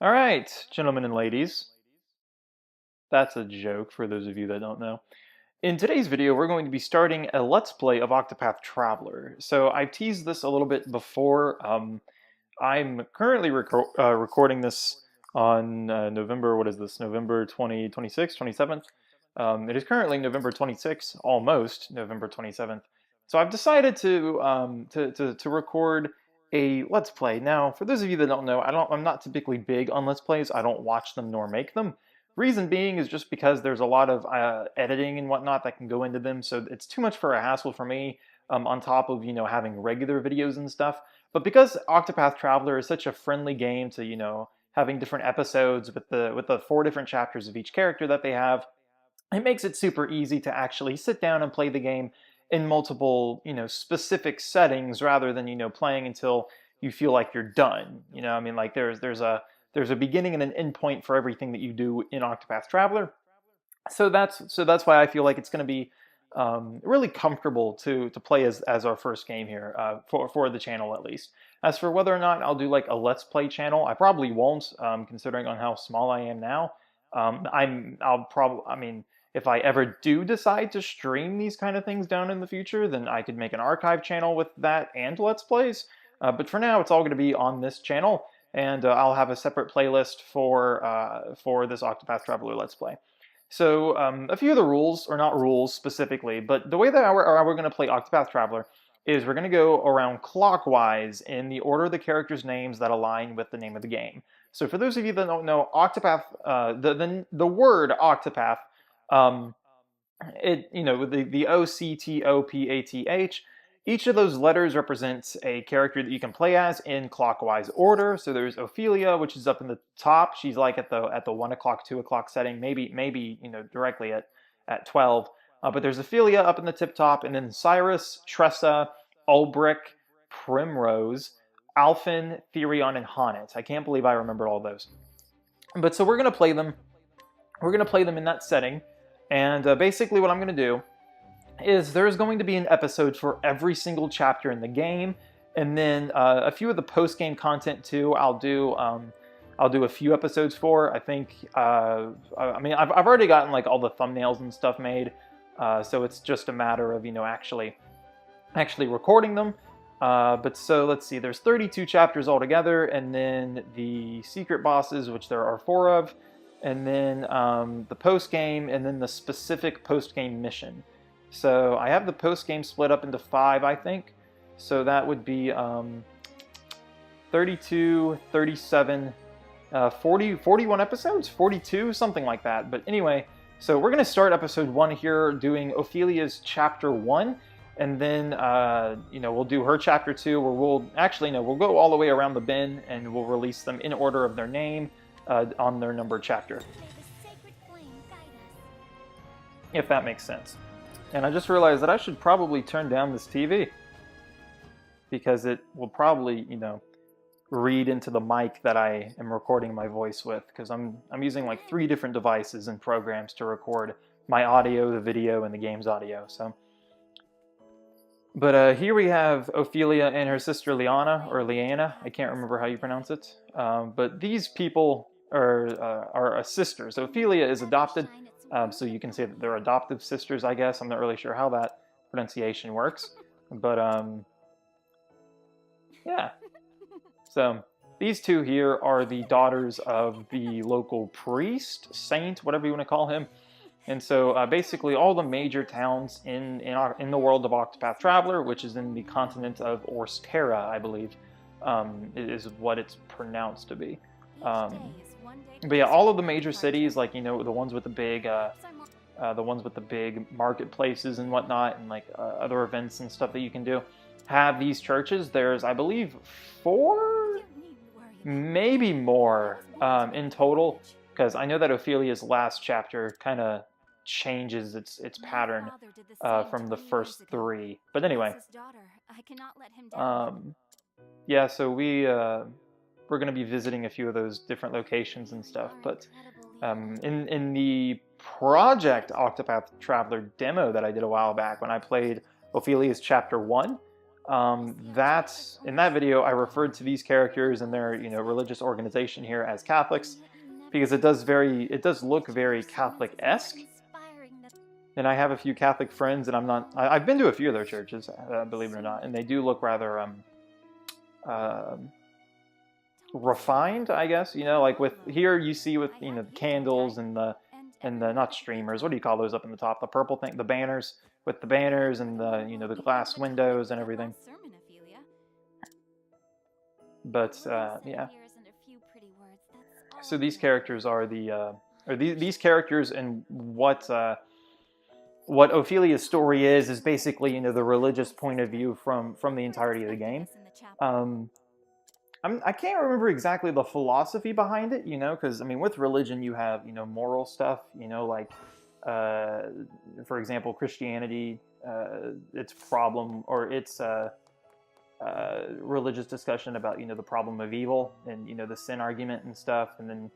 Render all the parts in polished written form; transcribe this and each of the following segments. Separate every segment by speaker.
Speaker 1: All right, gentlemen and ladies, that's a joke for those of you that don't know. In today's video, we're going to be starting a Let's Play of Octopath Traveler. So I've teased this a little bit before. I'm currently recording this on November, what is this, November 26th, 27th? It is currently November 26th, almost November 27th. So I've decided to record a Let's Play. Now, for those of you that don't know, I'm not typically big on Let's Plays. I don't watch them nor make them. Reason being is just because there's a lot of editing and whatnot that can go into them, so it's too much for a hassle for me, on top of, having regular videos and stuff. But because Octopath Traveler is such a friendly game to, having different episodes with the 4 different chapters of each character that they have, it makes it super easy to actually sit down and play the game in multiple, specific settings rather than, playing until you feel like you're done. I mean, like there's a beginning and an end point for everything that you do in Octopath Traveler. So that's why I feel like it's going to be really comfortable to play as our first game here, for the channel at least. As for whether or not I'll do like a Let's Play channel, I probably won't, considering on how small I am now. I mean, if I ever do decide to stream these kind of things down in the future, then I could make an archive channel with that and Let's Plays. But for now, it's all going to be on this channel, and I'll have a separate playlist for this Octopath Traveler Let's Play. So a few of the rules, or not rules specifically, but the way that we're going to play Octopath Traveler is we're going to go around clockwise in the order of the characters' names that align with the name of the game. So for those of you that don't know, Octopath, the word Octopath, um, the Octopath, each of those letters represents a character that you can play as in clockwise order. So there's Ophilia, which is up in the top. She's like at the 1 o'clock, 2 o'clock setting, maybe directly at 12. But there's Ophilia up in the tip top, and then Cyrus, Tressa, Ulbrich, Primrose, Alphen, Therion, and Honnet. I can't believe I remembered all those. But so we're gonna play them. We're gonna play them in that setting, and basically what I'm gonna do is there's going to be an episode for every single chapter in the game, and then a few of the post-game content too. I'll do a few episodes for. I think I mean I've already gotten like all the thumbnails and stuff made, so it's just a matter of actually recording them. But so let's see, there's 32 chapters altogether, and then the secret bosses, which there are 4 of, and then the post-game, and then the specific post-game mission. So I have the post-game split up into 5, I think. So that would be 32, 37, 40, 41 episodes? 42? Something like that. But anyway, so we're going to start episode 1 here doing Ophilia's chapter 1. And then, we'll do her chapter 2, where we'll go all the way around the bin, and we'll release them in order of their name on their numbered chapter. If that makes sense. And I just realized that I should probably turn down this TV, because it will probably, read into the mic that I am recording my voice with, because I'm using like 3 different devices and programs to record my audio, the video, and the game's audio. So, but here we have Ophilia and her sister Liana, or Liana. I can't remember how you pronounce it. But these people are sisters. Ophilia is adopted. So you can say that they're adoptive sisters, I guess. I'm not really sure how that pronunciation works. But, yeah. So these 2 here are the daughters of the local priest, saint, whatever you want to call him. And so basically all the major towns in the world of Octopath Traveler, which is in the continent of Orstera, I believe, is what it's pronounced to be. But yeah, all of the major cities, like the ones with the big marketplaces and whatnot, and like other events and stuff that you can do, have these churches. There's, I believe, 4, maybe more in total, because I know that Ophilia's last chapter kind of changes its pattern from the first 3. But anyway, yeah. So we're going to be visiting a few of those different locations and stuff. But in the Project Octopath Traveler demo that I did a while back, when I played Ophilia's Chapter 1, That's in that video I referred to these characters and their religious organization here as Catholics because it does look very Catholic-esque. And I have a few Catholic friends, and I've been to a few of their churches, believe it or not, and they do look rather refined, I guess. Like with here you see with the candles and the not streamers. What do you call those up in the top? The purple thing, the banners with the banners and the the glass windows and everything. But yeah. So these characters are these characters, and what Ophilia's story is basically the religious point of view from the entirety of the game. I can't remember exactly the philosophy behind it, because I mean with religion you have moral stuff, like for example Christianity, its problem or its religious discussion about the problem of evil and the sin argument and stuff, and then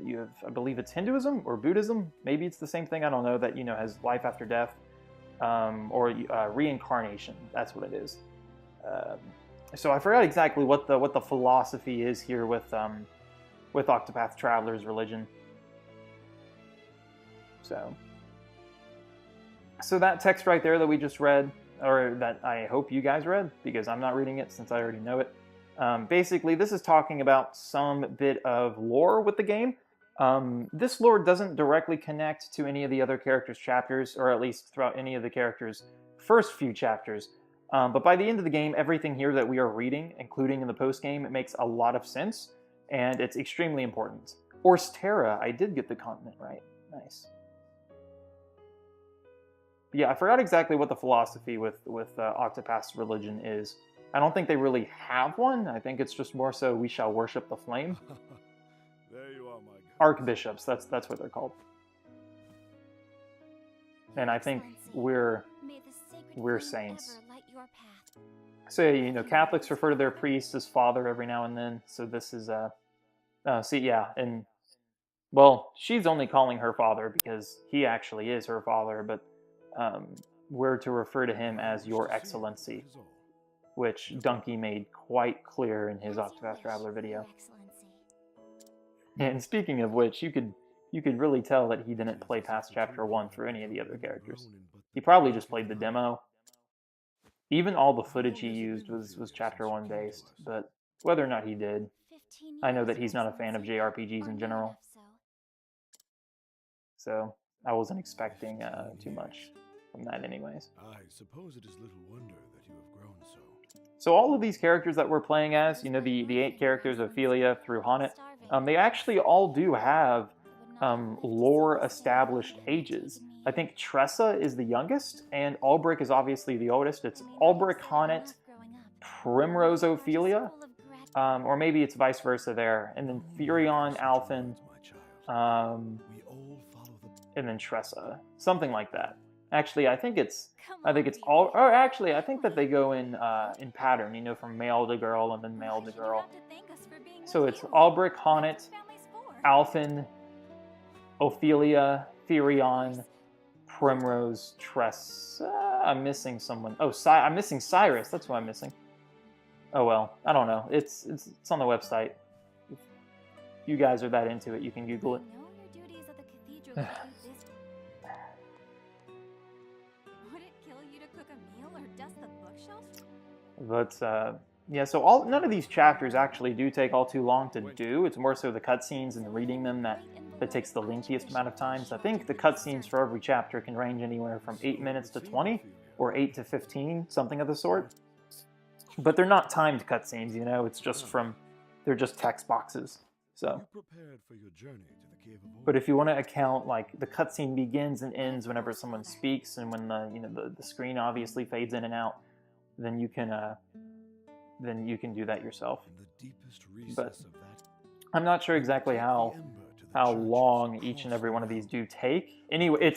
Speaker 1: you have, I believe it's Hinduism or Buddhism, maybe it's the same thing, I don't know, that has life after death, or reincarnation. That's what it is. So I forgot exactly what the philosophy is here with Octopath Traveler's religion. So that text right there that we just read, or that I hope you guys read, because I'm not reading it since I already know it. Basically, this is talking about some bit of lore with the game. This lore doesn't directly connect to any of the other characters' chapters, or at least throughout any of the characters' first few chapters. But by the end of the game, everything here that we are reading, including in the post-game, it makes a lot of sense, and it's extremely important. Orstera, I did get the continent right. Nice. Yeah, I forgot exactly what the philosophy with Octopath's religion is. I don't think they really have one. I think it's just more so we shall worship the flame.
Speaker 2: There you are, my God.
Speaker 1: Archbishops, that's what they're called. And I think we're saints. So Catholics refer to their priest as father every now and then. So this is see, yeah, and well, she's only calling her father because he actually is her father, but we're to refer to him as Your Excellency, which Donkey made quite clear in his Octopath Traveler video. And speaking of which, you could really tell that he didn't play past Chapter 1 for any of the other characters. He probably just played the demo. Even all the footage he used was Chapter 1 based, but whether or not he did, I know that he's not a fan of JRPGs in general. So I wasn't expecting too much from that anyways.
Speaker 2: I suppose it is little wonder that you have grown so.
Speaker 1: So all of these characters that we're playing as, the 8 characters, Ophilia through Honnet, they actually all do have lore-established ages. I think Tressa is the youngest, and Ulbrich is obviously the oldest. It's Ulbrich, Honnet, Primrose, Ophilia, or maybe it's vice versa there, and then Furion, Alphen, and then Tressa, something like that. Actually, I think it's all. Or actually, I think that they go in pattern. From male to girl and then male to girl. So it's Ulbrich, Honnet, Alphen, Ophilia, Furion, Primrose, Tressa. I'm missing someone. Oh, I'm missing Cyrus. That's what I'm missing. Oh well, I don't know. It's on the website. If you guys are that into it, you can Google it. But yeah, so none of these chapters actually do take all too long to do. It's more so the cutscenes and reading them that takes the lengthiest amount of time. So I think the cutscenes for every chapter can range anywhere from 8 minutes to 20, or 8 to 15, something of the sort. But they're not timed cutscenes, it's just they're just text boxes. So. But if you want to account, like, the cutscene begins and ends whenever someone speaks, and when the screen obviously fades in and out, then you can do that yourself. But I'm not sure exactly how long each and every one of these do take. Anyway,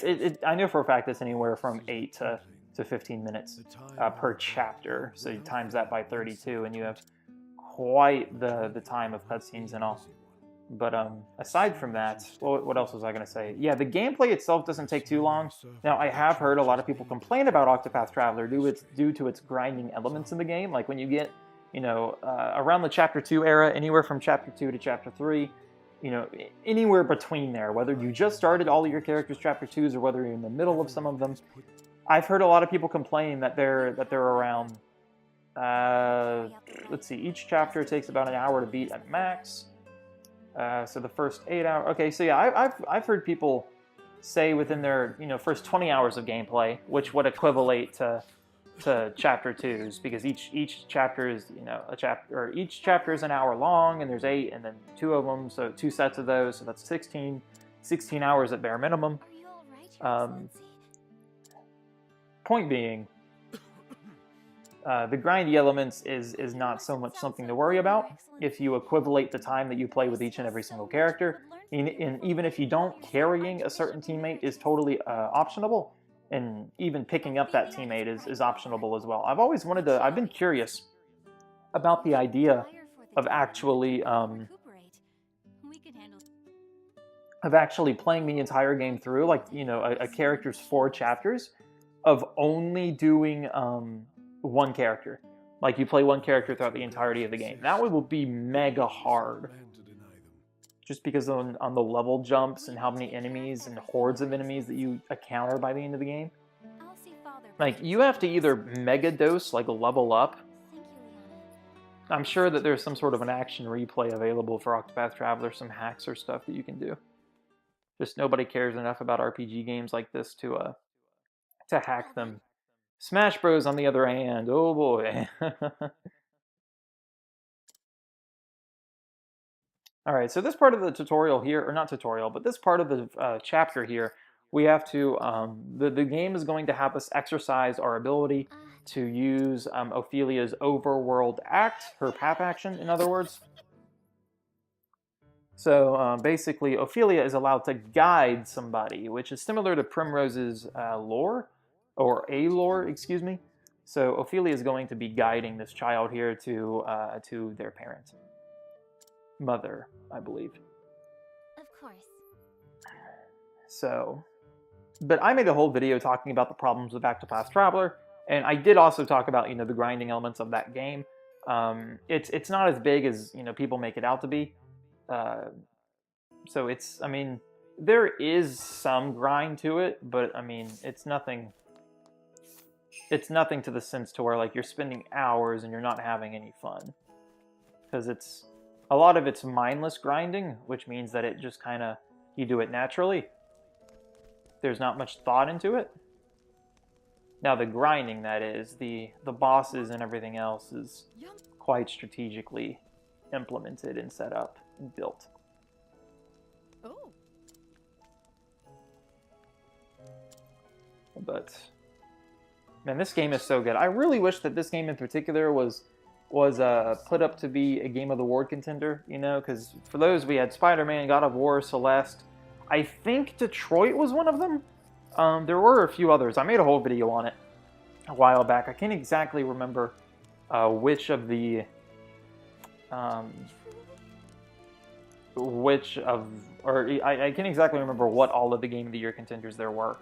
Speaker 1: I know for a fact it's anywhere from 8 to 15 minutes per chapter. So you times that by 32, and you have quite the time of cutscenes and all. But aside from that, what else was I going to say? Yeah, the gameplay itself doesn't take too long. Now, I have heard a lot of people complain about Octopath Traveler due to its grinding elements in the game. Like when you get, around the Chapter 2 era, anywhere from Chapter 2 to Chapter 3, anywhere between there, whether you just started all of your characters Chapter 2s or whether you're in the middle of some of them, I've heard a lot of people complain that they're around, let's see, each chapter takes about an hour to beat at max. So the first 8 hours. Okay, so yeah, I've heard people say within their first 20 hours of gameplay, which would equivalent to chapter 2s, because each chapter is a chapter, or each chapter is an hour long, and there's 8, and then 2 of them, so 2 sets of those, so that's 16 hours at bare minimum. Point being, the grindy elements is not so much something to worry about if you equivalent the time that you play with each and every single character. And even if you don't, carrying a certain teammate is totally optionable, and even picking up that teammate is optionable as well. I've been curious about the idea of actually playing the entire game through, like a character's 4 chapters of only doing one character. Like you play one character throughout the entirety of the game. That one will be mega hard. Just because on the level jumps and how many enemies and hordes of enemies that you encounter by the end of the game. Like, you have to either mega dose, like level up. I'm sure that there's some sort of an action replay available for Octopath Traveler, some hacks or stuff that you can do. Just nobody cares enough about RPG games like this to hack them. Smash Bros, on the other hand, oh boy. Alright, so this part of the tutorial here, or not tutorial, but this part of the chapter here, we have to, the game is going to have us exercise our ability to use Ophilia's overworld act, her path action, in other words. So basically, Ophilia is allowed to guide somebody, which is similar to Primrose's lore, or a lore, excuse me. So Ophilia is going to be guiding this child here to their parent. Mother, I believe.
Speaker 3: Of course.
Speaker 1: So, but I made a whole video talking about the problems with Octopath Traveler, and I did also talk about the grinding elements of that game. It's not as big as people make it out to be. So I mean, there is some grind to it, but I mean, it's nothing. It's nothing to the sense to where like you're spending hours and you're not having any fun, because a lot of it's mindless grinding, which means that it just kind of, you do it naturally. There's not much thought into it. Now the grinding, that is, the bosses and everything else is quite strategically implemented and set up and built.
Speaker 3: Oh.
Speaker 1: But man, this game is so good. I really wish that this game in particular was put up to be a Game of the Award contender, because for those, we had Spider-Man, God of War, Celeste. I think Detroit was one of them. There were a few others. I made a whole video on it a while back. I can't exactly remember which of the... I can't exactly remember what all of the Game of the Year contenders there were.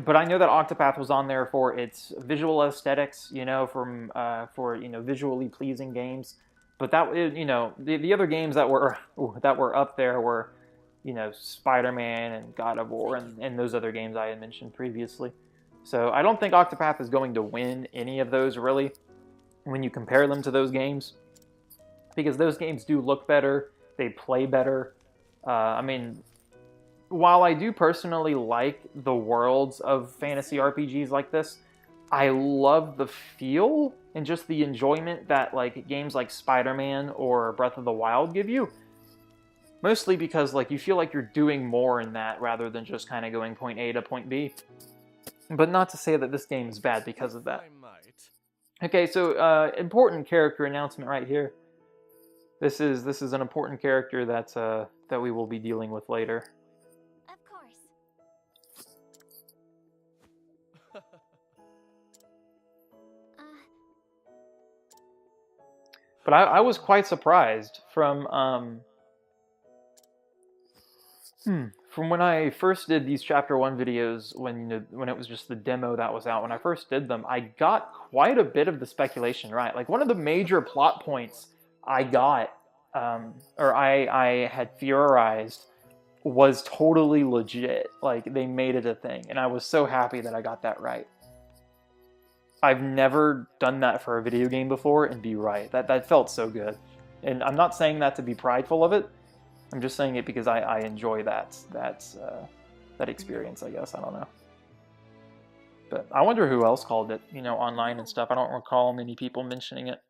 Speaker 1: But I know that Octopath was on there for its visual aesthetics, for visually pleasing games. But that, the other games that were up there were, Spider-Man and God of War and those other games I had mentioned previously. So I don't think Octopath is going to win any of those, really, when you compare them to those games, because those games do look better, they play better. I mean, while I do personally like the worlds of fantasy RPGs like this, I love the feel and just the enjoyment that like games like Spider-Man or Breath of the Wild give you. Mostly because like you feel like you're doing more in that rather than just kind of going point A to point B. But not to say that this game is bad because of that. Okay, so important character announcement right here. This is an important character that we will be dealing with later.
Speaker 3: Of course.
Speaker 1: But I was quite surprised from From when I first did these Chapter 1 videos, when it was just the demo that was out, when I first did them, I got quite a bit of the speculation right. Like, one of the major plot points I got, or I had theorized, was totally legit. Like, they made it a thing, and I was so happy that I got that right. I've never done that for a video game before and be right. That felt so good. And I'm not saying that to be prideful of it. I'm just saying it because I enjoy that experience, I guess. I don't know. But I wonder who else called it, online and stuff. I don't recall many people mentioning it.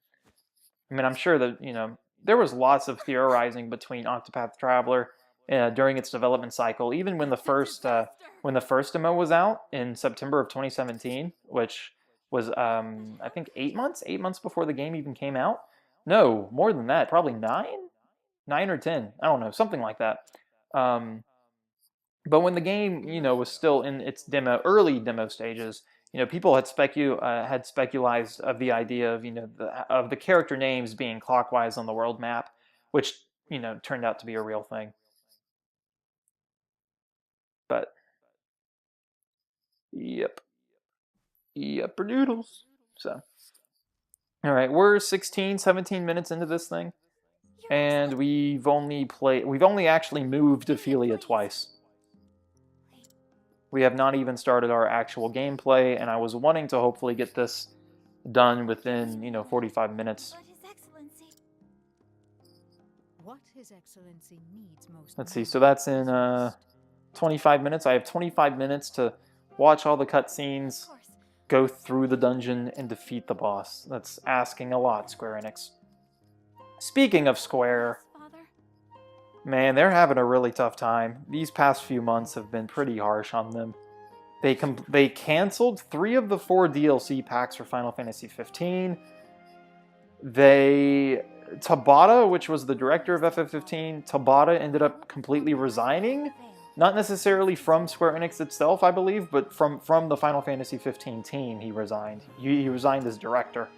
Speaker 1: I mean, I'm sure that, there was lots of theorizing between Octopath Traveler during its development cycle, even when the first demo was out in September of 2017, which was, I think, 8 months before the game even came out. No, more than that, probably 9 or 10, I don't know, something like that. But when the game, was still in its early demo stages, people had speculized of the idea of, of the character names being clockwise on the world map, which, turned out to be a real thing. But, yep, doodles. So, all right, we're 16, 17 minutes into this thing, and we've only actually moved Ophilia twice. We have not even started our actual gameplay, and I was wanting to hopefully get this done within, 45 minutes.
Speaker 4: What His Excellency needs most.
Speaker 1: Let's see, so that's in 25 minutes. I have 25 minutes to watch all the cutscenes, go through the dungeon, and defeat the boss. That's asking a lot, Square Enix. Speaking of Square, man, they're having a really tough time. These past few months have been pretty harsh on them. They canceled 3 of the 4 DLC packs for Final Fantasy 15. Tabata, which was the director of FF15, Tabata ended up completely resigning. Not necessarily from Square Enix itself, I believe, but from the Final Fantasy 15 team, he resigned. He resigned as director.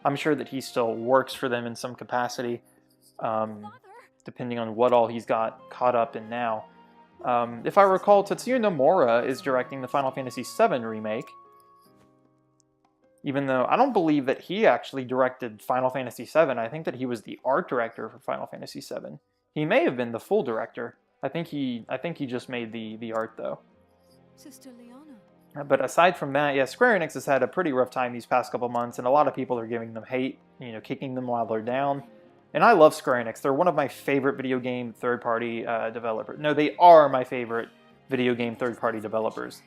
Speaker 1: I'm sure that he still works for them in some capacity, depending on what all he's got caught up in now. If I recall, Tetsuya Nomura is directing the Final Fantasy VII remake, even though I don't believe that he actually directed Final Fantasy VII. I think that he was the art director for Final Fantasy VII. He may have been the full director. I think he just made the art, though.
Speaker 4: Sister Leona.
Speaker 1: But aside from that, yeah, Square Enix has had a pretty rough time these past couple months, and a lot of people are giving them hate, kicking them while they're down. And I love Square Enix. They're one of my favorite video game third-party developers. No, they are my favorite video game third-party developers.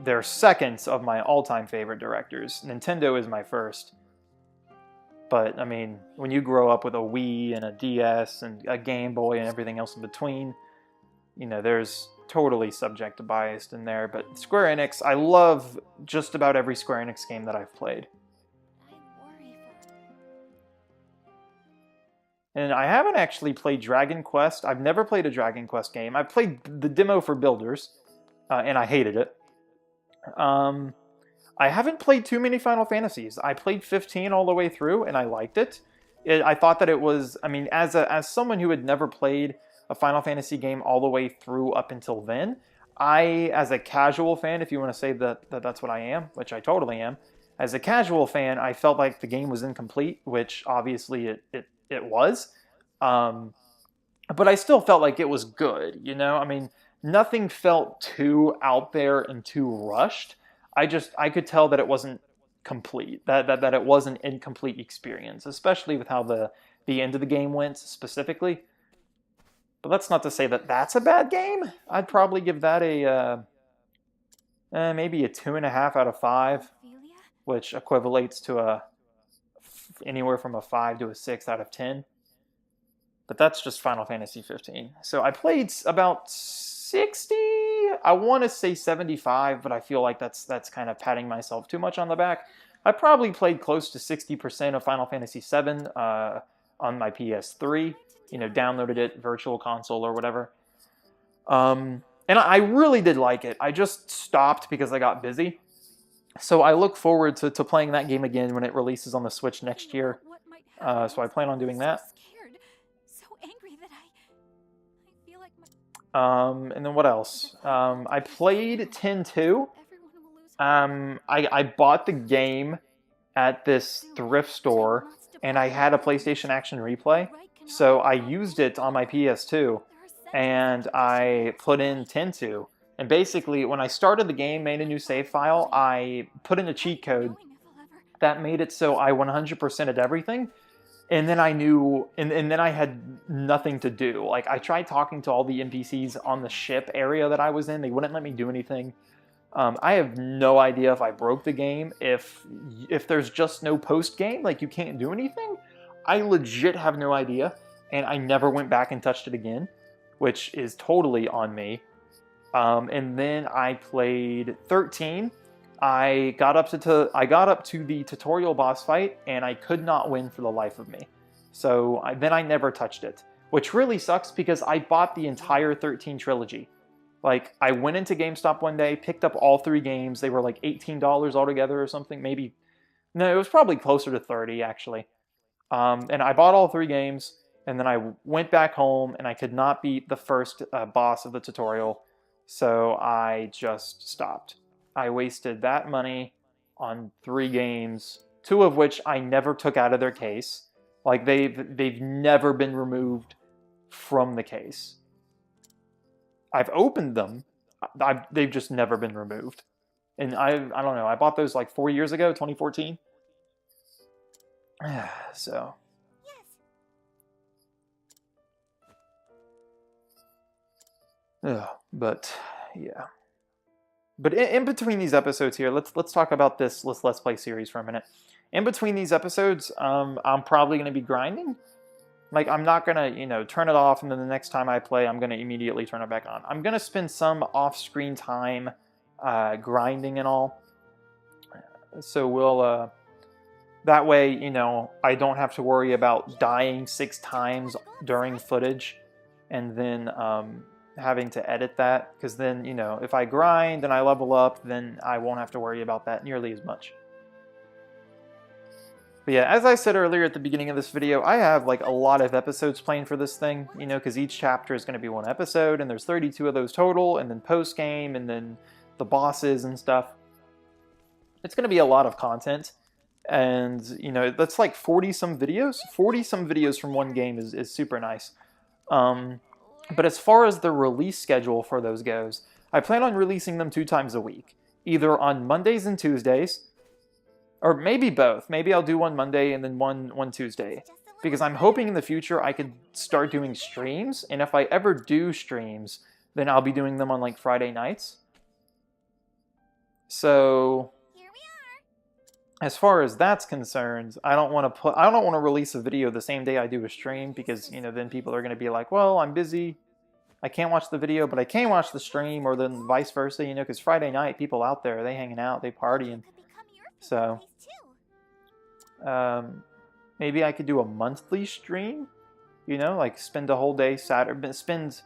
Speaker 1: They're seconds of my all-time favorite directors. Nintendo is my first. But, I mean, when you grow up with a Wii and a DS and a Game Boy and everything else in between, there's totally subject to bias in there. But Square Enix, I love just about every Square Enix game that I've played. And I haven't actually played Dragon Quest. I've never played a Dragon Quest game. I've played the demo for Builders, and I hated it. I haven't played too many Final Fantasies. I played 15 all the way through, and I liked it. I thought that it was, I mean, as someone who had never played a Final Fantasy game all the way through up until then, as a casual fan, if you want to say that's what I am, which I totally am, as a casual fan, I felt like the game was incomplete, which obviously it was. But I still felt like it was good, I mean, nothing felt too out there and too rushed. I could tell that it wasn't complete, that it was an incomplete experience, especially with how the end of the game went specifically. But that's not to say that that's a bad game. I'd probably give that maybe a 2.5 out of 5, which equivalates to anywhere from a 5 to a 6 out of 10. But that's just Final Fantasy 15. So I played about 60. I want to say 75, but I feel like that's kind of patting myself too much on the back. I probably played close to 60% of Final Fantasy VII on my PS3. Downloaded it, Virtual Console or whatever. And I really did like it. I just stopped because I got busy. So I look forward to playing that game again when it releases on the Switch next year. So I plan on doing that. And then what else? I played 10-2. I bought the game at this thrift store, and I had a PlayStation Action Replay, so I used it on my PS2, and I put in 10-2. And basically, when I started the game, made a new save file, I put in a cheat code that made it so I 100%ed everything, and then I knew, and then I had nothing to do. Like, I tried talking to all the NPCs on the ship area that I was in. They wouldn't let me do anything. I have no idea if I broke the game, if there's just no post-game, like you can't do anything. I legit have no idea, and I never went back and touched it again, which is totally on me. And then I played 13. I got up to the tutorial boss fight, and I could not win for the life of me. So then I never touched it, which really sucks because I bought the entire 13 trilogy. Like, I went into GameStop one day, picked up all 3 games. They were like $18 altogether or something. Maybe, no, it was probably closer to 30 actually. And I bought all 3 games, and then I went back home, and I could not beat the first boss of the tutorial, so I just stopped. I wasted that money on 3 games, 2 of which I never took out of their case. Like, they've never been removed from the case. I've opened them. They've just never been removed. And I don't know. I bought those like 4 years ago, 2014. So.
Speaker 3: Yes.
Speaker 1: But yeah. But in between these episodes here, let's talk about this Let's Play series for a minute. In between these episodes, I'm probably going to be grinding. Like, I'm not going to, turn it off, and then the next time I play, I'm going to immediately turn it back on. I'm going to spend some off-screen time grinding and all. So we'll, that way, I don't have to worry about dying 6 times during footage and then having to edit that. Because then, if I grind and I level up, then I won't have to worry about that nearly as much. But yeah, as I said earlier at the beginning of this video, I have like a lot of episodes planned for this thing, because each chapter is going to be 1 episode, and there's 32 of those total, and then post-game, and then the bosses and stuff. It's going to be a lot of content, and, that's like 40-some videos. 40-some videos from 1 game is super nice. But as far as the release schedule for those goes, I plan on releasing them 2 times a week, either on Mondays and Tuesdays, or maybe both. Maybe I'll do one Monday and then one Tuesday. Because I'm hoping in the future I could start doing streams. And if I ever do streams, then I'll be doing them on like Friday nights. So
Speaker 3: Here we are.
Speaker 1: as far as that's concerned, I don't want to release a video the same day I do a stream, because then people are going to be like, well, I'm busy. I can't watch the video, but I can watch the stream, or then vice versa, because Friday night, people out there, they hanging out, they partying.
Speaker 3: Could become your
Speaker 1: So
Speaker 3: place too.
Speaker 1: maybe I could do a monthly stream, like spend a whole day Saturday streaming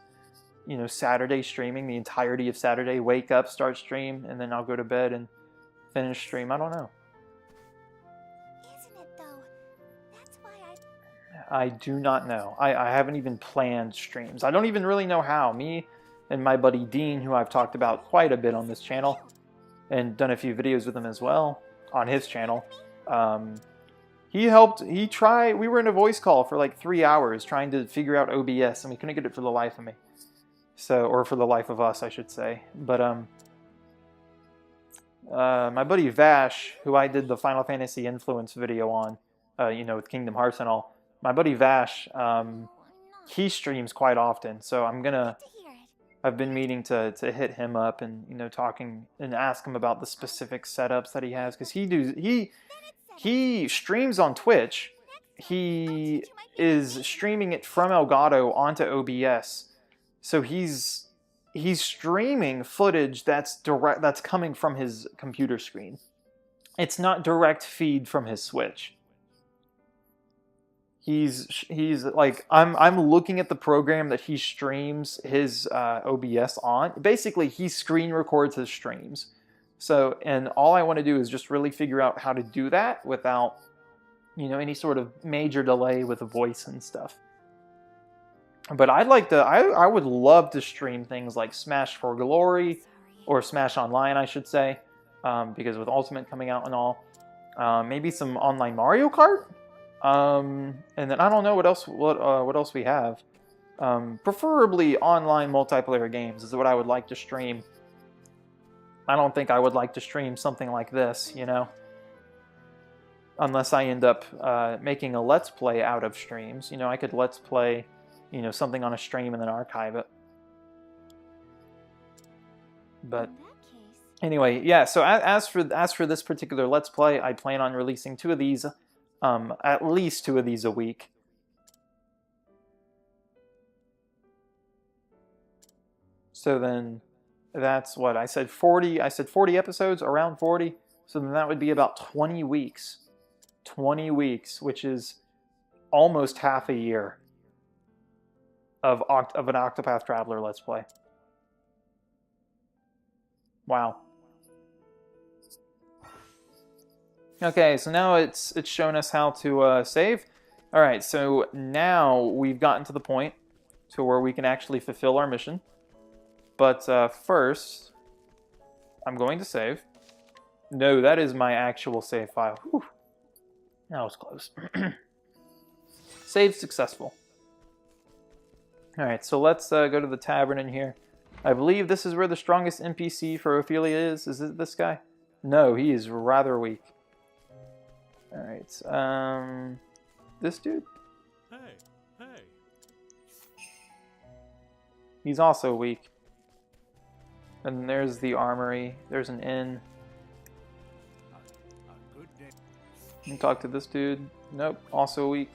Speaker 1: the entirety of Saturday, wake up, start stream, and then I'll go to bed and finish stream. I don't know.
Speaker 3: Isn't it though? That's why
Speaker 1: I do not know. I haven't even planned streams. I don't even really know how. Me and my buddy Dean, who I've talked about quite a bit on this channel, and done a few videos with him as well on his channel. We were in a voice call for like 3 hours trying to figure out OBS, and we couldn't get it for the life of me. Or for the life of us, I should say. But, my buddy Vash, who I did the Final Fantasy Influence video on, with Kingdom Hearts and all, my buddy Vash, he streams quite often, so
Speaker 3: to hear it.
Speaker 1: I've been meaning to hit him up and talking and ask him about the specific setups that he has, because he streams on Twitch. He is streaming it from Elgato onto OBS, so he's streaming footage that's coming from his computer screen. It's not direct feed from his Switch. He's like, I'm looking at the program that he streams his OBS on. Basically, he screen records his streams. So, and all I want to do is just really figure out how to do that without, any sort of major delay with the voice and stuff. But I'd like to. I would love to stream things like Smash for Glory,
Speaker 3: Sorry.
Speaker 1: or Smash Online, I should say, because with Ultimate coming out and all, maybe some online Mario Kart, and then I don't know what else. What else we have? Preferably online multiplayer games is what I would like to stream. I don't think I would like to stream something like this, you know, unless I end up making a Let's Play out of streams. You know, I could Let's Play, you know, something on a stream and then archive it. But
Speaker 3: In that case,
Speaker 1: anyway, yeah. So as for this particular Let's Play, I plan on releasing 2 of these, at least 2 of these a week. So then, that's what I said. 40. I said 40 episodes, around 40. So then that would be about 20 weeks. 20 weeks, which is almost half a year of an Octopath Traveler Let's Play. Wow. Okay, so now it's shown us how to save. All right, so now we've gotten to the point to where we can actually fulfill our mission. But first, I'm going to save. No, that is my actual save file. Whew. That was close. Save successful. All right, so let's go to the tavern in here. I believe this is where the strongest NPC for Ophilia is. Is it this guy? No, he is rather weak. All right, this dude?
Speaker 2: Hey, hey.
Speaker 1: He's also weak. And there's the armory. There's an inn.
Speaker 2: A good day.
Speaker 1: You can talk to this dude. Nope, also weak.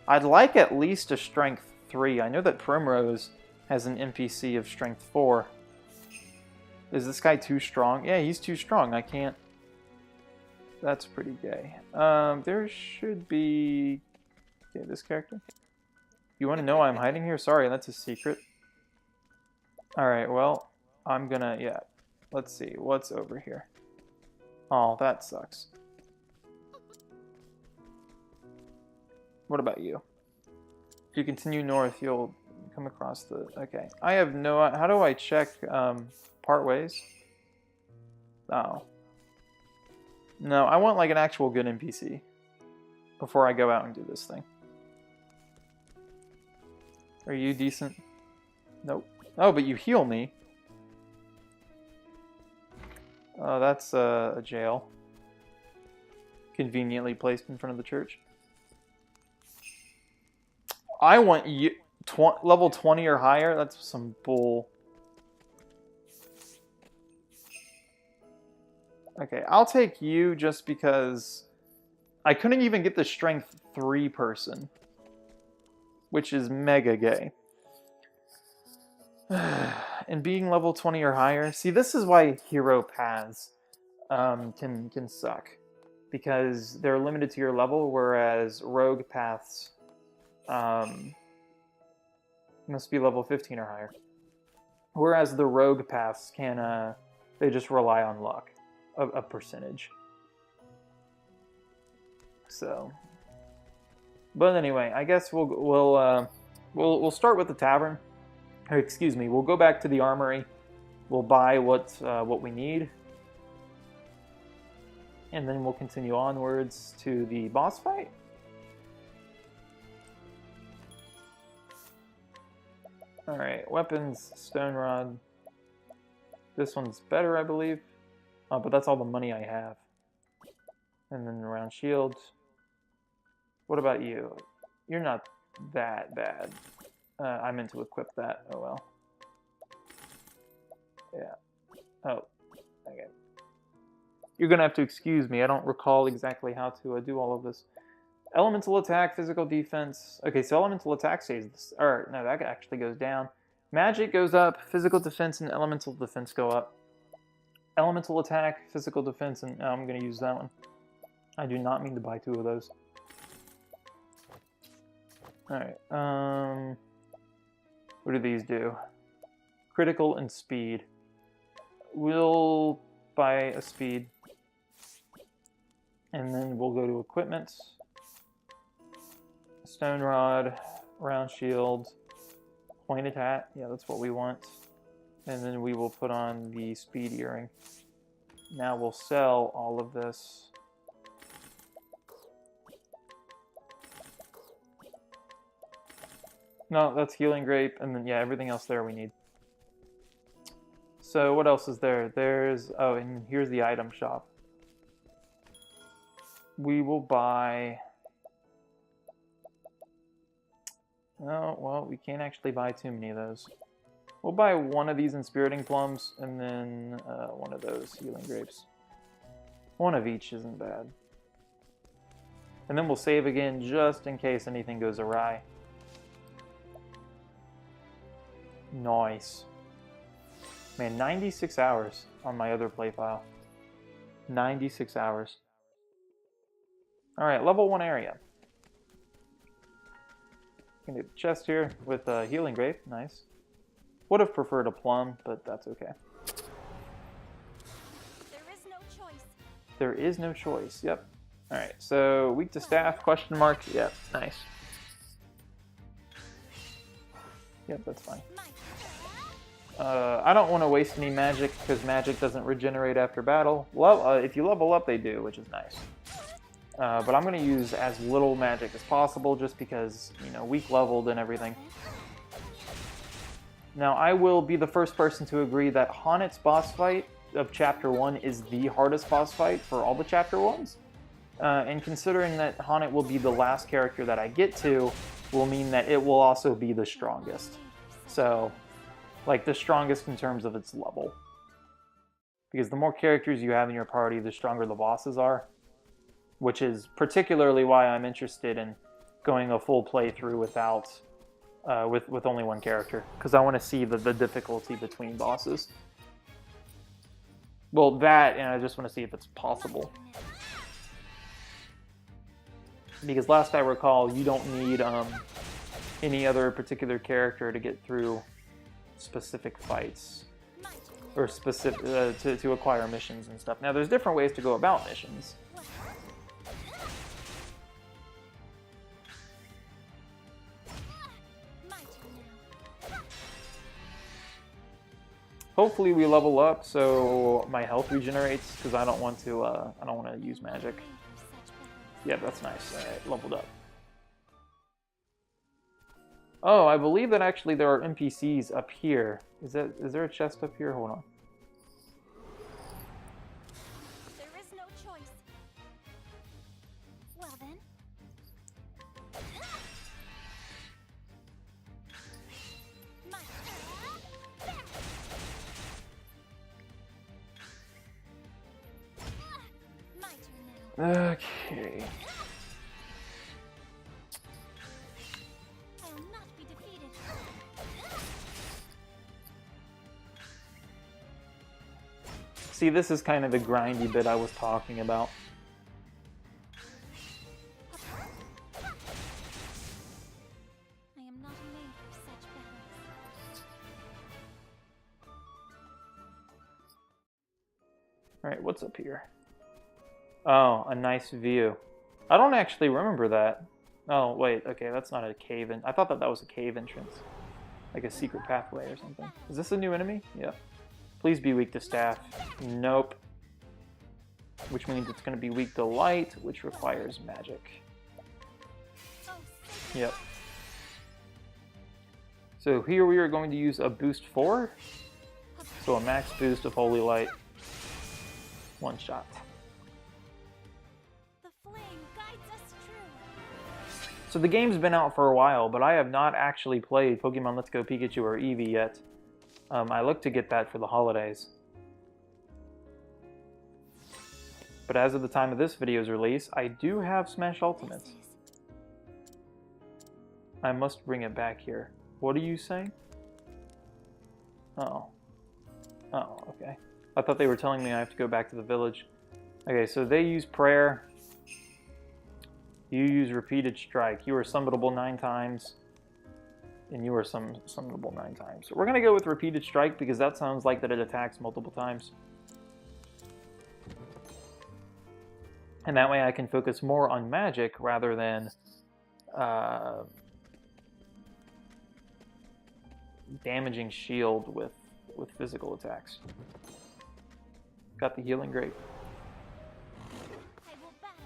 Speaker 1: I'd like at least a strength 3. I know that Primrose has an NPC of strength 4. Is this guy too strong? Yeah, he's too strong. I can't. That's pretty gay. There should be... Okay, this character. You want to know why I'm hiding here? Sorry, that's a secret. Alright, well, I'm gonna... Yeah. Let's see. What's over here? Oh, that sucks. What about you? If you continue north, you'll come across the... Okay. I have no... How do I check part ways? Oh. No, I want like an actual good NPC before I go out and do this thing. Are you decent? Nope. Oh, but you heal me. Oh, that's a jail. Conveniently placed in front of the church. I want you... level 20 or higher? That's some bull. Okay, I'll take you just because I couldn't even get the strength 3 person, which is mega gay. And being level 20 or higher, see, this is why hero paths can suck, because they're limited to your level, whereas rogue paths must be level 15 or higher. Whereas the rogue paths can they just rely on luck. A percentage. So, but anyway, I guess we'll start with the tavern. Or excuse me, we'll go back to the armory. We'll buy what we need, and then we'll continue onwards to the boss fight. All right, weapons, stone rod. This one's better, I believe. But that's all the money I have. And then round shields. What about you? You're not that bad. I meant to equip that. Oh well. Yeah. Oh. Okay. You're gonna have to excuse me. I don't recall exactly how to do all of this. Elemental attack, physical defense. Okay, so elemental attack stays this. Or no, that actually goes down. Magic goes up. Physical defense and elemental defense go up. Elemental attack, physical defense, and I'm going to use that one. I do not mean to buy 2 of those. Alright, what do these do? Critical and speed. We'll buy a speed. And then we'll go to equipment. Stone rod, round shield, pointed hat. Yeah, that's what we want. And then we will put on the speed earring. Now we'll sell all of this. No, that's healing grape, and then yeah, everything else there we need. So what else is there? There's, oh, and here's the item shop. We will buy, oh, well, we can't actually buy too many of those. We'll buy one of these inspiriting plums, and then one of those healing grapes. One of each isn't bad. And then we'll save again just in case anything goes awry. Nice. Man, 96 hours on my other play file. 96 hours. Alright, level 1 area. Gonna do the chest here with a healing grape. Nice. Would have preferred a plum, but that's okay.
Speaker 3: There is no choice.
Speaker 1: There is no choice, yep. Alright, so weak to staff, question mark. Yep, nice. Yep, that's fine. I don't want to waste any magic because magic doesn't regenerate after battle. If you level up, they do, which is nice. But I'm going to use as little magic as possible just because, you know, weak leveled and everything. Now, I will be the first person to agree that Honnet's boss fight of Chapter 1 is the hardest boss fight for all the Chapter 1s. And considering that Honnet will be the last character that I get to, will mean that it will also be the strongest. So, like, the strongest in terms of its level. Because the more characters you have in your party, the stronger the bosses are. Which is particularly why I'm interested in going a full playthrough without, with only one character. Because I want to see the difficulty between bosses. Well, that, and I just want to see if it's possible. Because last I recall, you don't need any other particular character to get through specific fights. Or specific to acquire missions and stuff. Now, there's different ways to go about missions. Hopefully we level up so my health regenerates, because I don't want to use magic. Yeah, that's nice. Alright, leveled up. Oh, I believe that actually there are NPCs up here. Is there a chest up here? Hold on.
Speaker 3: There is no choice. Well then. My turn now.
Speaker 1: Okay.
Speaker 3: I will not be defeated.
Speaker 1: See, this is kind of the grindy bit I was talking about.
Speaker 3: I am not made for such battles.
Speaker 1: Alright, what's up here? Oh, a nice view. I don't actually remember that. Oh, wait, okay, that's not a cave in. I thought that was a cave entrance. Like a secret pathway or something. Is this a new enemy? Yeah. Please be weak to staff. Nope. Which means it's going to be weak to light, which requires magic. Yep. So here we are going to use a boost 4. So a max boost of Holy Light. One shot.
Speaker 3: The flame guides us true.
Speaker 1: So the game's been out for a while, but I have not actually played Pokemon Let's Go Pikachu or Eevee yet. I look to get that for the holidays. But as of the time of this video's release, I do have Smash Ultimate. I must bring it back here. What are you saying? Oh. Oh, okay. I thought they were telling me I have to go back to the village. Okay, so they use prayer. You use repeated strike. You are summonable 9 times. And you are summonable 9 times. So we're going to go with repeated strike because that sounds like that it attacks multiple times. And that way I can focus more on magic rather than damaging shield with physical attacks. Got the healing grape.
Speaker 3: I will battle.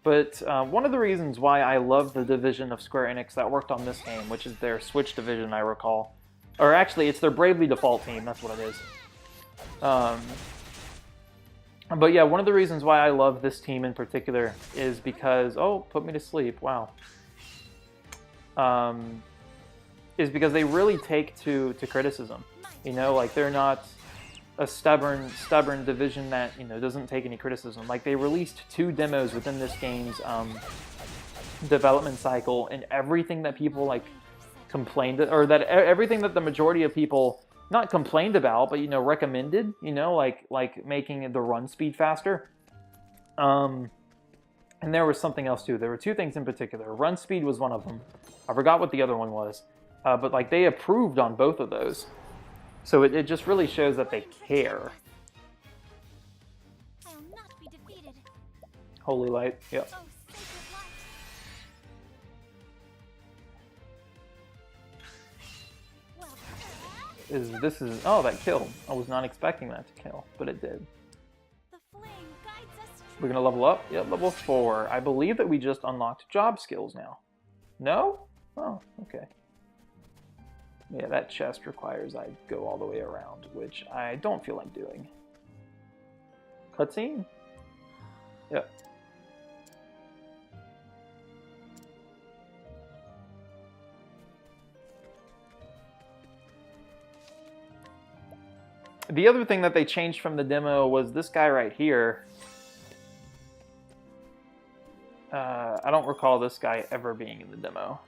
Speaker 1: But one of the reasons why I love the division of Square Enix that worked on this game, which is their Switch division, I recall. Or actually, it's their Bravely Default team, that's what it is. But yeah, one of the reasons why I love this team in particular is because... Oh, put me to sleep, wow. Is because they really take to criticism. You know, like, they're not a stubborn division that, you know, doesn't take any criticism. Like, they released 2 demos within this game's development cycle, and everything that people, like, complained, or that everything that the majority of people not complained about, but, you know, recommended, you know, like making the run speed faster. And there was something else too. There were 2 things in particular. Run speed was one of them. I forgot what the other one was. But like they approved on both of those. So it just really shows that they care.
Speaker 3: I will not be defeated.
Speaker 1: Holy light, yep.
Speaker 3: Oh, sacred light. Well,
Speaker 1: This is oh, that killed. I was not expecting that to kill, but it did.
Speaker 3: the flame guides us.
Speaker 1: We're gonna level up? Yep, level 4. I believe that we just unlocked job skills now. No? Oh, okay. Yeah, that chest requires I go all the way around, which I don't feel like doing. Cutscene? Yep. The other thing that they changed from the demo was this guy right here. I don't recall this guy ever being in the demo.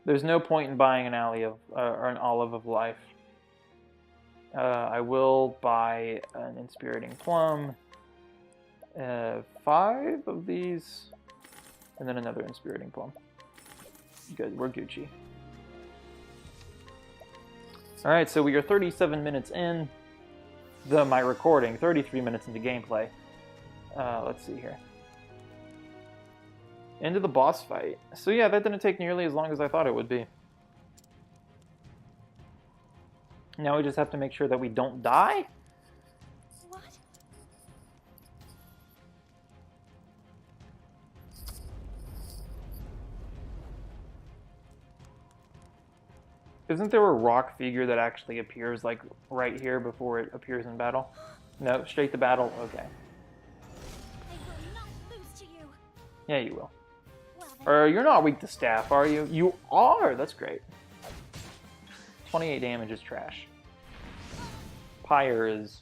Speaker 1: There's no point in buying an alley of or an olive of life. I will buy an inspiriting plum, 5 of these, and then another inspiriting plum. Good, we're Gucci. All right, so we are 37 minutes in my recording, 33 minutes into gameplay. Let's see here. Into the boss fight. So yeah, that didn't take nearly as long as I thought it would be. Now we just have to make sure that we don't die?
Speaker 3: What?
Speaker 1: Isn't there a rock figure that actually appears like right here before it appears in battle? No, straight to battle? Okay.
Speaker 3: I will not lose to you.
Speaker 1: Yeah, you will.
Speaker 3: Well, then,
Speaker 1: Or you're not weak to staff, are you? You are! That's great. 28 damage is trash. Pyre is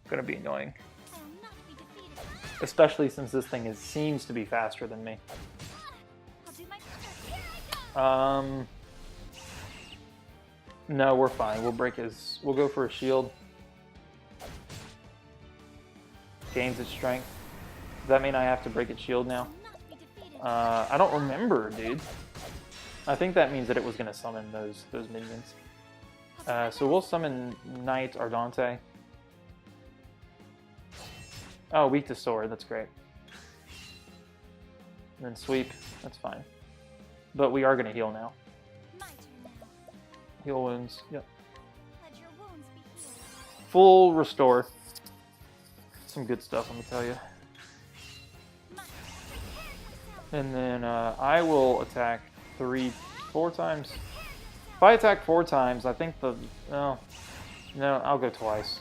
Speaker 1: gonna be annoying.
Speaker 3: I will not be defeated.
Speaker 1: Especially since this thing seems to be faster than me.
Speaker 3: I'll do my best. Here I go.
Speaker 1: No, we're fine. We'll go for a shield. Gains its strength. Does that mean I have to break its shield now?
Speaker 3: I will not be defeated.
Speaker 1: I don't remember, dude. I think that means that it was gonna summon those minions. So we'll summon Knight Ardante. Oh, weak to sword. That's great. And then sweep. That's fine. But we are gonna heal now.
Speaker 3: My turn now.
Speaker 1: Heal wounds. Yep.
Speaker 3: Let your wounds be healed.
Speaker 1: Full restore. Some good stuff, let me tell you. And then I will attack 4 times. If I attack 4 times, I think the... Oh, no, I'll go twice.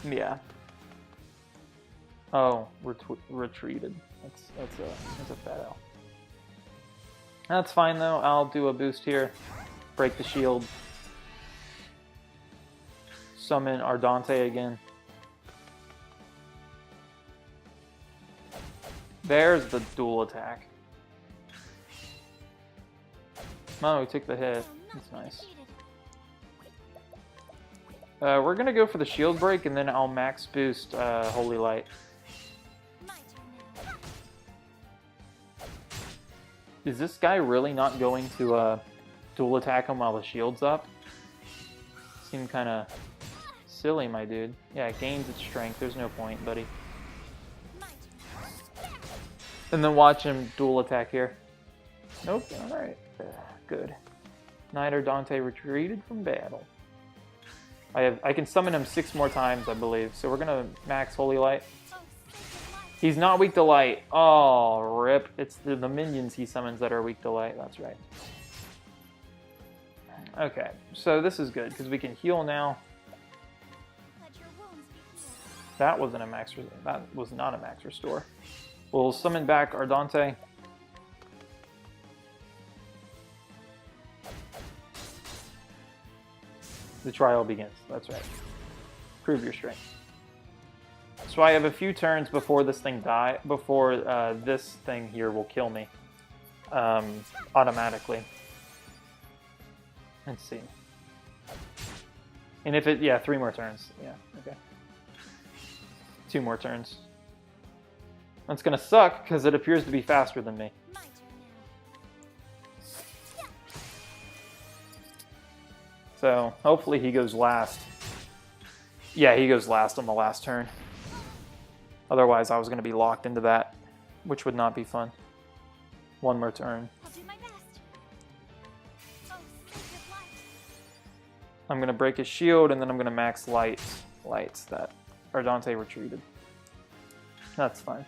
Speaker 1: Yeah. Oh, retreated. That's a fat L. That's fine though. I'll do a boost here. Break the shield. Summon Ardante again. There's the dual attack. Oh, we took the hit. That's nice. We're gonna go for the shield break, and then I'll max boost Holy Light.
Speaker 3: My turn now.
Speaker 1: Is this guy really not going to dual attack him while the shield's up? Seemed kind of silly, my dude. Yeah, it gains its strength. There's no point, buddy.
Speaker 3: My turn.
Speaker 1: And then watch him dual attack here. Nope. Alright. Good. Knight or Dante retreated from battle. I can summon him 6 more times, I believe. So we're gonna max Holy Light.
Speaker 3: Oh, sacred light.
Speaker 1: He's not weak to light. Oh, rip. It's the minions he summons that are weak to light. That's right. Okay, so this is good, because we can heal now.
Speaker 3: Let your wounds be healed.
Speaker 1: That wasn't a max. That was not a max restore. We'll summon back our Dante. The trial begins. That's right. Prove your strength. So I have a few turns before this thing before this thing here will kill me automatically. Let's see. And if it, yeah, 3 more turns. Yeah, okay. 2 more turns. That's gonna suck because it appears to be faster than me.
Speaker 3: My turn now.
Speaker 1: So hopefully he goes last. Yeah, he goes last on the last turn. Otherwise, I was gonna be locked into that, which would not be fun. 1 more turn.
Speaker 3: I'll do my best. Oh, sacred light.
Speaker 1: I'm gonna break his shield, and then I'm gonna max lights that Ardante retreated. That's fine.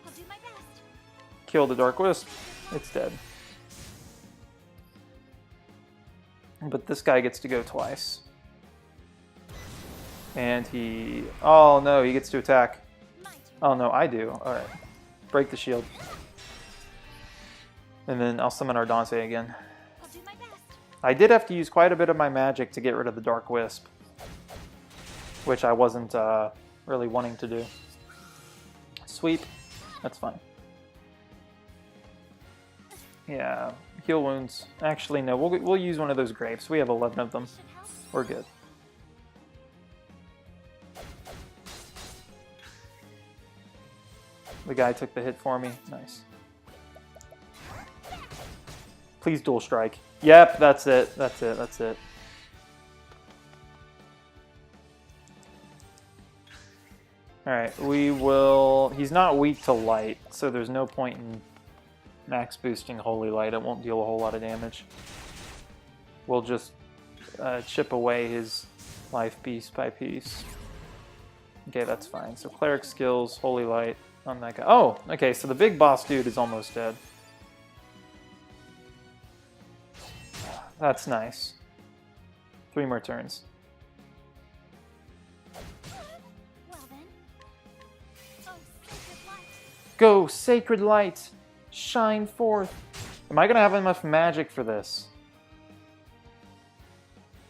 Speaker 3: I'll do my best.
Speaker 1: Kill the Dark Wisp. It's dead. But this guy gets to go twice. And he... Oh no, he gets to attack.
Speaker 3: My turn.
Speaker 1: Oh no, I do. Alright. Break the shield. And then I'll summon Ardante again.
Speaker 3: I'll do my best.
Speaker 1: I did have to use quite a bit of my magic to get rid of the Dark Wisp, which I wasn't really wanting to do. Sweep. That's fine. Yeah, heal wounds. Actually, no, we'll use one of those grapes. We have 11 of them.
Speaker 3: Should help.
Speaker 1: We're good. The guy took the hit for me. Nice. Please dual strike. Yep, that's it. That's it. That's it. Alright, we will... He's not weak to light, so there's no point in max boosting Holy Light. It won't deal a whole lot of damage. We'll just chip away his life piece by piece. Okay, that's fine. So Cleric skills, Holy Light on that guy. Oh, okay, so the big boss dude is almost dead. That's nice. 3 more turns.
Speaker 3: Well then. Oh, sacred light.
Speaker 1: Go, Sacred Light! Shine forth! Am I gonna have enough magic for this?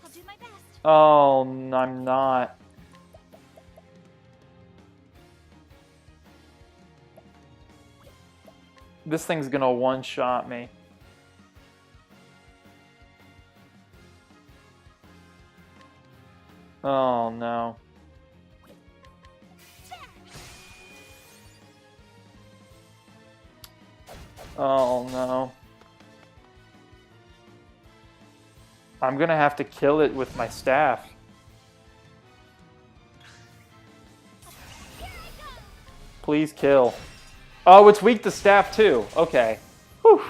Speaker 3: I'll do my best.
Speaker 1: Oh, I'm not. This thing's gonna one-shot me. Oh no. Oh no. I'm gonna have to kill it with my staff. Please kill. Oh, it's weak to staff too. Okay. Whew.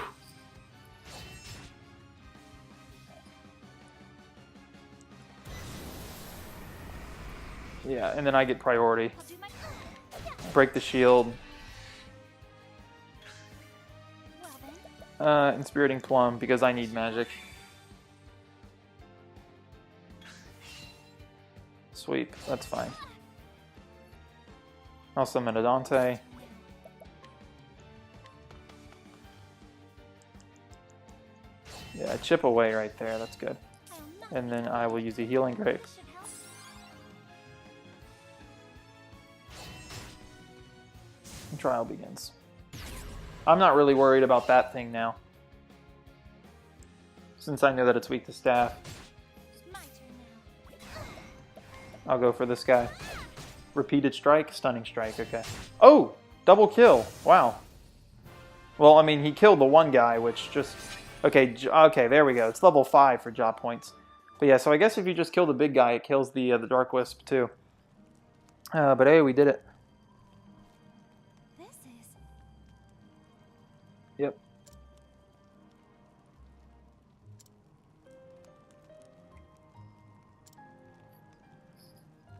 Speaker 1: Yeah, and then I get priority.
Speaker 3: I'll do my best.
Speaker 1: Break the shield.
Speaker 3: Well then.
Speaker 1: Inspiriting Plum, because I need magic. Sweep, that's fine. I'll summon a Dante. Yeah, chip away right there, that's good.
Speaker 3: I'll not
Speaker 1: And then I will use a healing grape.
Speaker 3: should help.
Speaker 1: And trial begins. I'm not really worried about that thing now, since I know that it's weak to staff.
Speaker 3: My turn now.
Speaker 1: I'll go for this guy. Repeated strike, stunning strike, okay. Oh! Double kill! Wow. Well, I mean, he killed the one guy, which just... Okay, okay, there we go. It's level 5 for job points. But yeah, so I guess if you just kill the big guy, it kills the Dark Wisp too. But hey, we did it.
Speaker 3: This is.
Speaker 1: Yep.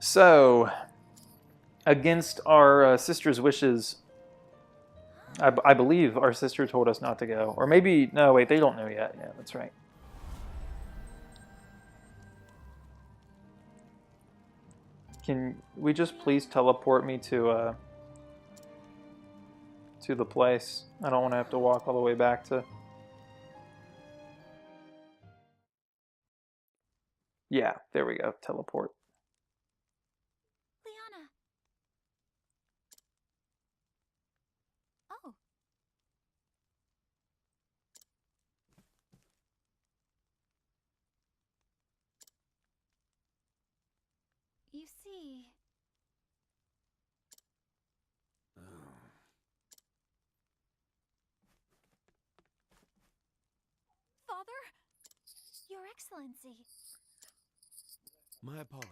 Speaker 1: So, against our sister's wishes, I believe our sister told us not to go. Or maybe, no, wait, they don't know yet. Yeah, that's right. Can we just please teleport me to the place? I don't want to have to walk all the way back to... Yeah, there we go. Teleport.
Speaker 3: Liana. Oh. You see... Father? Your Excellency.
Speaker 2: My apologies.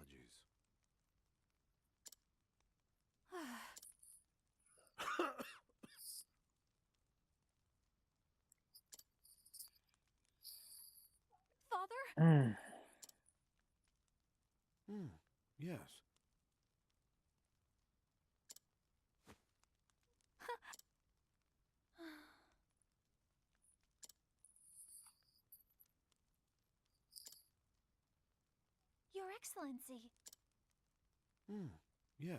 Speaker 3: Father?
Speaker 2: Yes.
Speaker 3: Your Excellency.
Speaker 2: Yes.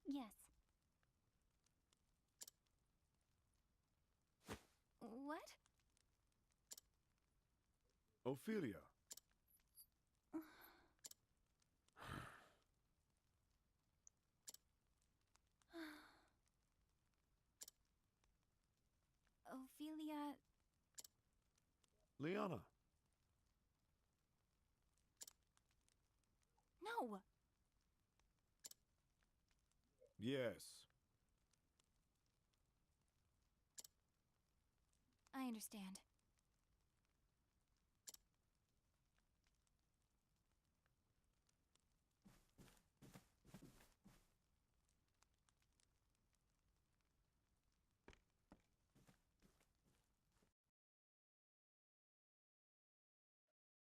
Speaker 3: Yes. What?
Speaker 2: Ophilia.
Speaker 3: Ophelia...
Speaker 2: Liana.
Speaker 3: No!
Speaker 2: Yes.
Speaker 3: I understand.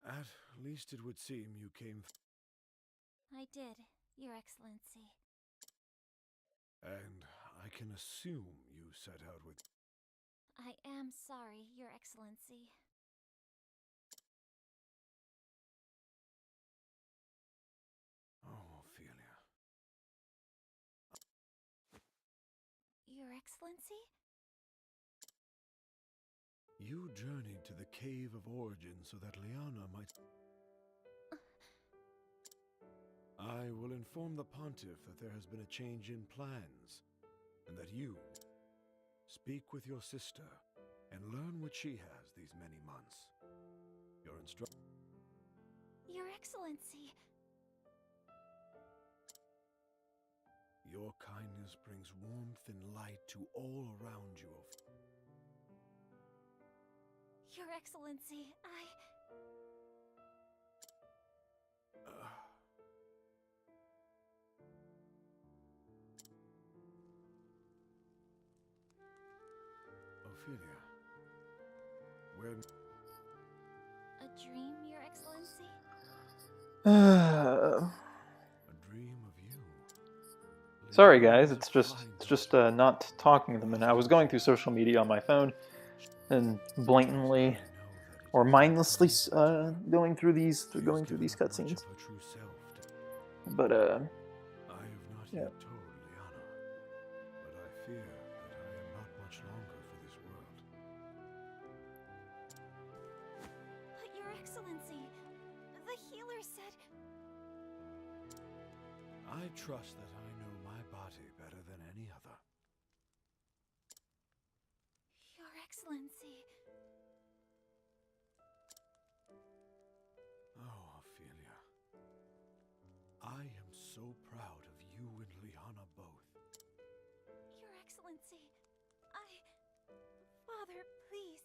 Speaker 2: At least it would seem you came
Speaker 3: I did, Your Excellency.
Speaker 2: and I can assume you set out with...
Speaker 3: I am sorry, Your Excellency.
Speaker 2: Oh, Ophelia.
Speaker 3: Your Excellency?
Speaker 2: You journeyed to the Cave of Origin so that Liana might... I will inform the Pontiff that there has been a change in plans, and that you speak with your sister and learn what she has these many months. Your
Speaker 3: Your Excellency!
Speaker 2: Your kindness brings warmth and light to all around you.
Speaker 3: Your Excellency,
Speaker 2: Ophelia, where...
Speaker 3: A dream, Your Excellency?
Speaker 2: A dream of you.
Speaker 1: Sorry
Speaker 2: Liana
Speaker 1: guys,
Speaker 2: was a
Speaker 1: it's just
Speaker 2: fine
Speaker 1: not talking at the minute. I was going through social media on my phone and blatantly or mindlessly going through these cutscenes. But
Speaker 2: I have not
Speaker 1: yeah.
Speaker 2: yet told Liana, but I fear that I am not much longer for this world.
Speaker 3: But Your Excellency, the healer said...
Speaker 2: I trust that I know my body better than any other.
Speaker 3: Your Excellency...
Speaker 2: Oh, Ophelia. I am so proud of you and Liana both.
Speaker 3: Your Excellency, Father, please,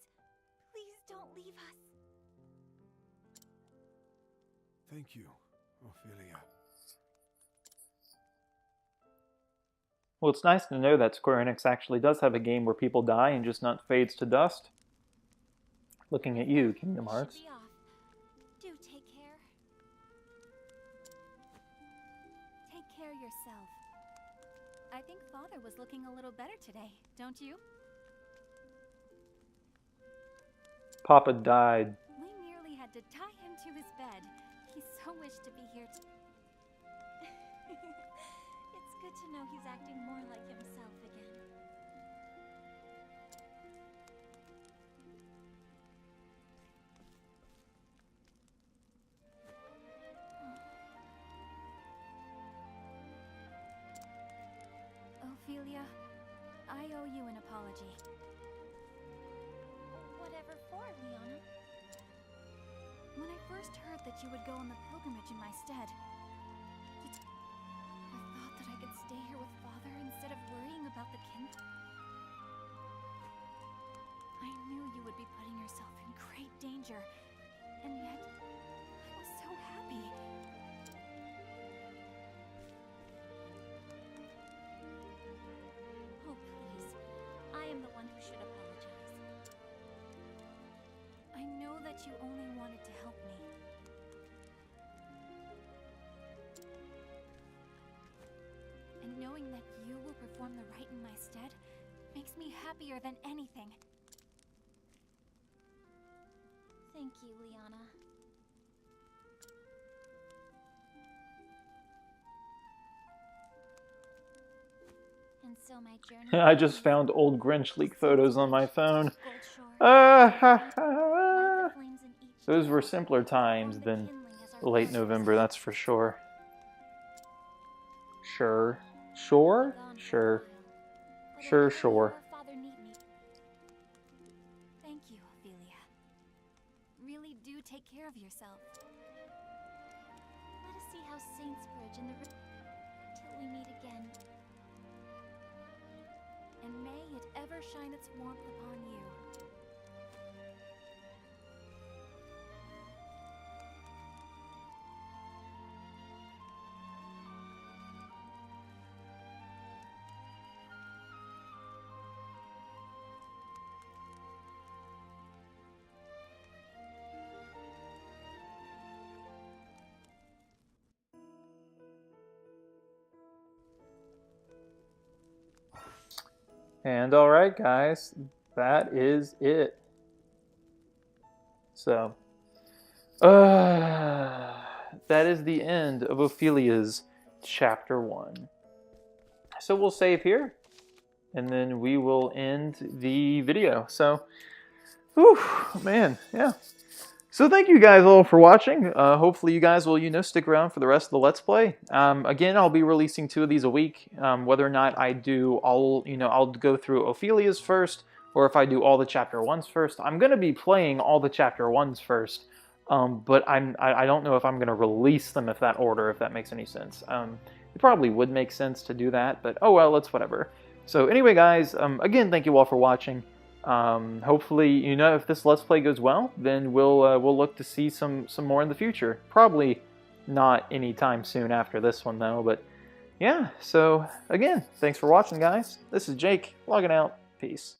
Speaker 3: please don't leave us.
Speaker 2: Thank you, Ophelia.
Speaker 1: Well, it's nice to know that Square Enix actually does have a game where people die and just not fades to dust. Looking at you, Kingdom
Speaker 3: We should
Speaker 1: Hearts.
Speaker 3: be off. Do take care. think Father was looking a little better today, don't you?
Speaker 1: Papa died.
Speaker 3: We nearly had to tie him to his bed. He so wished to be here to... It's good to know he's acting more like himself again. Ophilia, I owe you an apology. Whatever for, Leona? When I first heard that you would go on the pilgrimage in my stead, I thought that I could stay here with Father instead of worrying about the kin. I knew you would be putting yourself in great danger, and yet I was so happy. Oh, please. I am the one who should apologize. I know that you only wanted to help me. And knowing that you will perform the rite in my stead makes me happier than anything. Thank you, Leona. And so my journey...
Speaker 1: I just found old Grinch leak photos on my phone. Those were simpler times than late November, that's for sure. Sure. Sure? Sure. Sure.
Speaker 3: Thank you, Ophilia. Really do take care of yourself. Let us see how Saintsbridge and the... till we meet again. And may it ever shine its warmth upon you.
Speaker 1: And alright guys, that is it. So, that is the end of Ophilia's Chapter 1. So we'll save here, and then we will end the video. So, whew, man, yeah. So thank you guys all for watching. Hopefully you guys will, stick around for the rest of the Let's Play. Again, I'll be releasing 2 of these a week. Whether or not I do I'll go through Ophilia's first, or if I do all the Chapter 1s first. I'm going to be playing all the Chapter 1s first, but I don't know if I'm going to release them if that order, if that makes any sense. It probably would make sense to do that, but oh well, it's whatever. So anyway, guys, again, thank you all for watching. Hopefully, if this Let's Play goes well, then we'll look to see some more in the future. Probably not anytime soon after this one, though, but yeah. So, again, thanks for watching, guys. This is Jake, logging out. Peace.